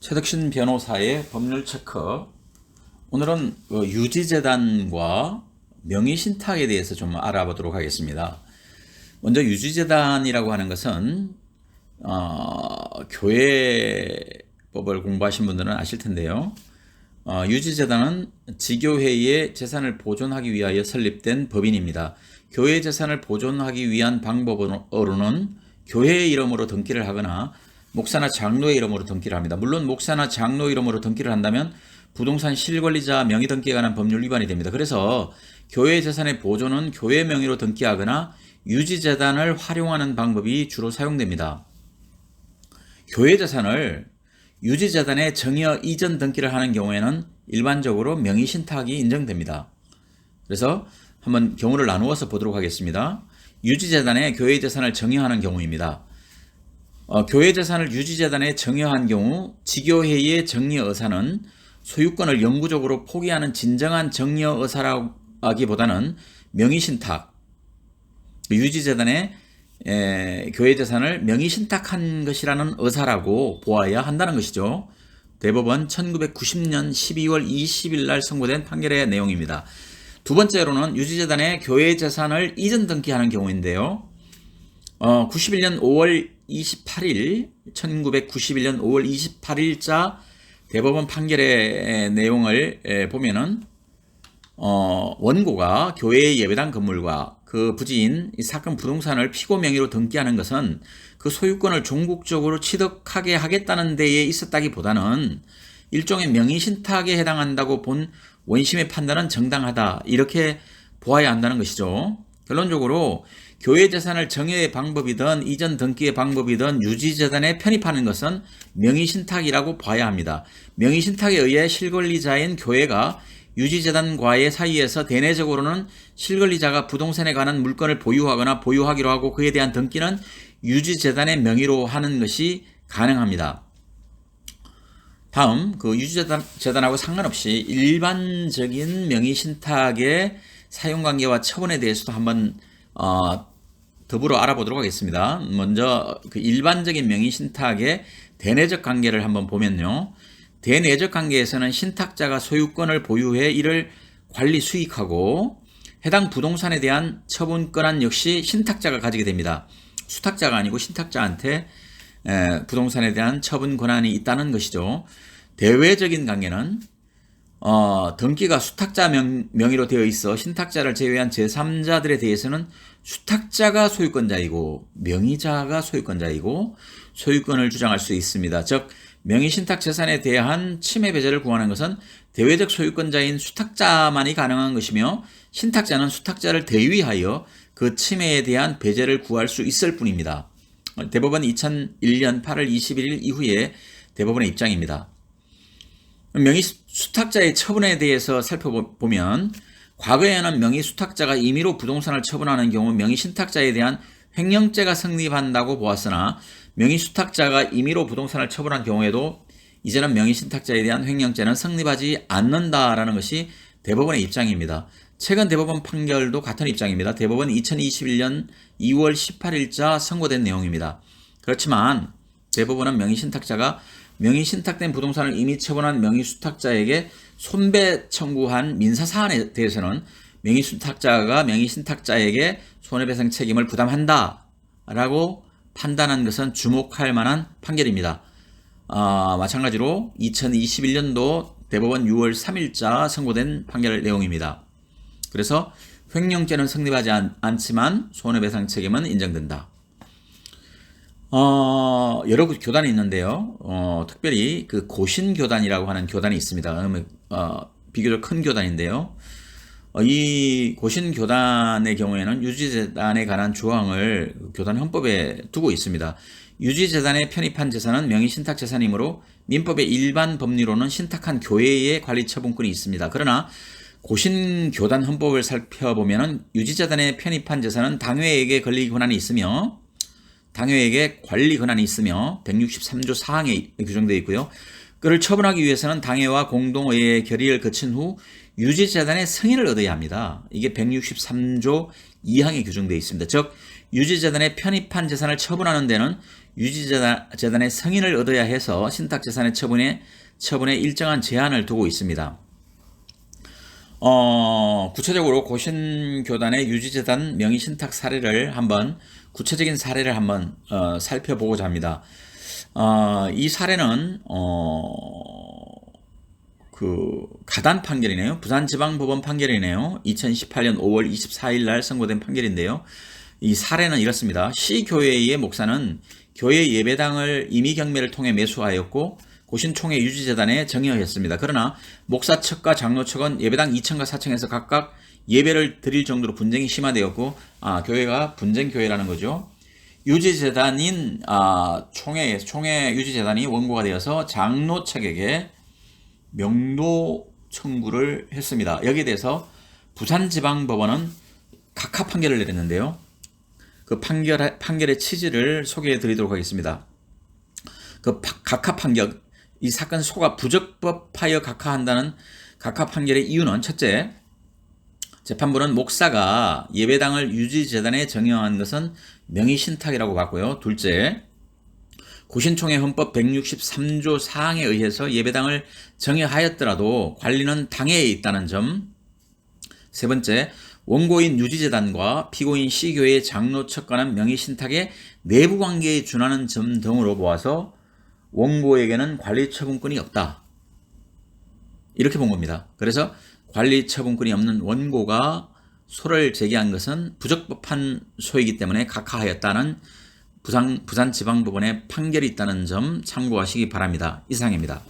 최덕신 변호사의 법률 체크. 오늘은 유지재단과 명의신탁에 대해서 좀 알아보도록 하겠습니다. 먼저 유지재단이라고 하는 것은 교회법을 공부하신 분들은 아실 텐데요. 유지재단은 지교회의 재산을 보존하기 위하여 설립된 법인입니다. 교회 재산을 보존하기 위한 방법으로는 교회의 이름으로 등기를 하거나 목사나 장로의 이름으로 등기를 합니다. 물론 목사나 장로 이름으로 등기를 한다면 부동산 실권리자 명의 등기에 관한 법률 위반이 됩니다. 그래서 교회 재산의 보존은 교회 명의로 등기하거나 유지재단을 활용하는 방법이 주로 사용됩니다. 교회 재산을 유지재단에 정여 이전 등기를 하는 경우에는 일반적으로 명의신탁이 인정됩니다. 그래서 한번 경우를 나누어서 보도록 하겠습니다. 유지재단에 교회 재산을 정여하는 경우입니다. 교회 재산을 유지재단에 정여한 경우 지교회의 정여의사는 소유권을 영구적으로 포기하는 진정한 정여의사라기보다는 명의신탁, 유지재단에 교회 재산을 명의신탁한 것이라는 의사라고 보아야 한다는 것이죠. 대법원 1990년 12월 20일 날 선고된 판결의 내용입니다. 두 번째로는 유지재단에 교회 재산을 이전 등기하는 경우인데요. 91년 5월 28일 1991년 5월 28일자 대법원 판결의 내용을 보면은 원고가 교회의 예배당 건물과 그 부지인 이 사건 부동산을 피고 명의로 등기하는 것은 그 소유권을 종국적으로 취득하게 하겠다는 데에 있었다기보다는 일종의 명의신탁에 해당한다고 본 원심의 판단은 정당하다, 이렇게 보아야 한다는 것이죠. 결론적으로 교회 재산을 정여의 방법이든 이전 등기의 방법이든 유지재단에 편입하는 것은 명의신탁이라고 봐야 합니다. 명의신탁에 의해 실권리자인 교회가 유지재단과의 사이에서 대내적으로는 실권리자가 부동산에 관한 물건을 보유하거나 보유하기로 하고 그에 대한 등기는 유지재단의 명의로 하는 것이 가능합니다. 다음, 그 유지재단하고 상관없이 일반적인 명의신탁의 사용관계와 처분에 대해서도 한번 더불어 알아보도록 하겠습니다. 먼저 그 일반적인 명의신탁의 대내적 관계를 한번 보면요. 대내적 관계에서는 신탁자가 소유권을 보유해 이를 관리 수익하고 해당 부동산에 대한 처분 권한 역시 신탁자가 가지게 됩니다. 수탁자가 아니고 신탁자한테 부동산에 대한 처분 권한이 있다는 것이죠. 대외적인 관계는 등기가 수탁자 명의로 되어 있어 신탁자를 제외한 제3자들에 대해서는 수탁자가 소유권자이고 명의자가 소유권자이고 소유권을 주장할 수 있습니다. 즉 명의신탁 재산에 대한 침해 배제를 구하는 것은 대외적 소유권자인 수탁자만이 가능한 것이며 신탁자는 수탁자를 대위하여 그 침해에 대한 배제를 구할 수 있을 뿐입니다. 대법원 2001년 8월 21일 이후에 대법원의 입장입니다. 명의수탁자의 처분에 대해서 살펴보면 과거에는 명의수탁자가 임의로 부동산을 처분하는 경우 명의신탁자에 대한 횡령죄가 성립한다고 보았으나 명의수탁자가 임의로 부동산을 처분한 경우에도 이제는 명의신탁자에 대한 횡령죄는 성립하지 않는다라는 것이 대법원의 입장입니다. 최근 대법원 판결도 같은 입장입니다. 대법원 2021년 2월 18일자 선고된 내용입니다. 그렇지만 대법원은 명의신탁자가 명의신탁된 부동산을 이미 처분한 명의수탁자에게 손배 청구한 민사사안에 대해서는 명의수탁자가 명의신탁자에게 손해배상 책임을 부담한다 라고 판단한 것은 주목할 만한 판결입니다. 마찬가지로 2021년도 대법원 6월 3일자 선고된 판결 내용입니다. 그래서 횡령죄는 성립하지 않지만 손해배상 책임은 인정된다. 여러 교단이 있는데요. 특별히 그 고신교단이라고 하는 교단이 있습니다. 비교적 큰 교단인데요. 이 고신교단의 경우에는 유지재단에 관한 조항을 교단 헌법에 두고 있습니다. 유지재단에 편입한 재산은 명의신탁 재산이므로 민법의 일반 법리로는 신탁한 교회의 관리 처분권이 있습니다. 그러나 고신교단 헌법을 살펴보면 유지재단에 편입한 재산은 당회에게 권리 권한이 있으며 당회에게 관리 권한이 있으며 163조 4항에 규정되어 있고요. 그를 처분하기 위해서는 당회와 공동의회의 결의를 거친 후 유지재단의 승인을 얻어야 합니다. 이게 163조 2항에 규정되어 있습니다. 즉 유지재단에 편입한 재산을 처분하는 데는 유지재단의 승인을 얻어야 해서 신탁재산의 처분에 일정한 제한을 두고 있습니다. 구체적으로 고신교단의 유지재단 명의신탁 사례를 한번 구체적인 사례를 한번 살펴보고자 합니다. 이 사례는 그 가단 판결이네요. 부산지방법원 판결이네요. 2018년 5월 24일 날 선고된 판결인데요. 이 사례는 이렇습니다. 시교회의 목사는 교회 예배당을 임의경매를 통해 매수하였고 고신총회 유지재단에 정여했습니다. 그러나 목사 측과 장로 측은 예배당 2층과 4층에서 각각 예배를 드릴 정도로 분쟁이 심화되었고 교회가 분쟁교회라는 거죠. 유지재단인 총회 유지재단이 원고가 되어서 장로 측에게 명도 청구를 했습니다. 여기에 대해서 부산지방법원은 각하 판결을 내렸는데요. 그 판결의 취지를 소개해 드리도록 하겠습니다. 그 각하 판결, 이 사건 소가 부적법하여 각하한다는 각하 판결의 이유는 첫째, 재판부는 목사가 예배당을 유지재단에 정여한 것은 명의신탁이라고 봤고요. 둘째, 고신총회 헌법 163조 사항에 의해서 예배당을 정여하였더라도 관리는 당해에 있다는 점. 세 번째, 원고인 유지재단과 피고인 C교회의 장로 측과는 명의신탁의 내부관계에 준하는 점 등으로 보아서 원고에게는 관리처분권이 없다. 이렇게 본 겁니다. 그래서 관리처분권이 없는 원고가 소를 제기한 것은 부적법한 소이기 때문에 각하하였다는 부산지방법원의 판결이 있다는 점 참고하시기 바랍니다. 이상입니다.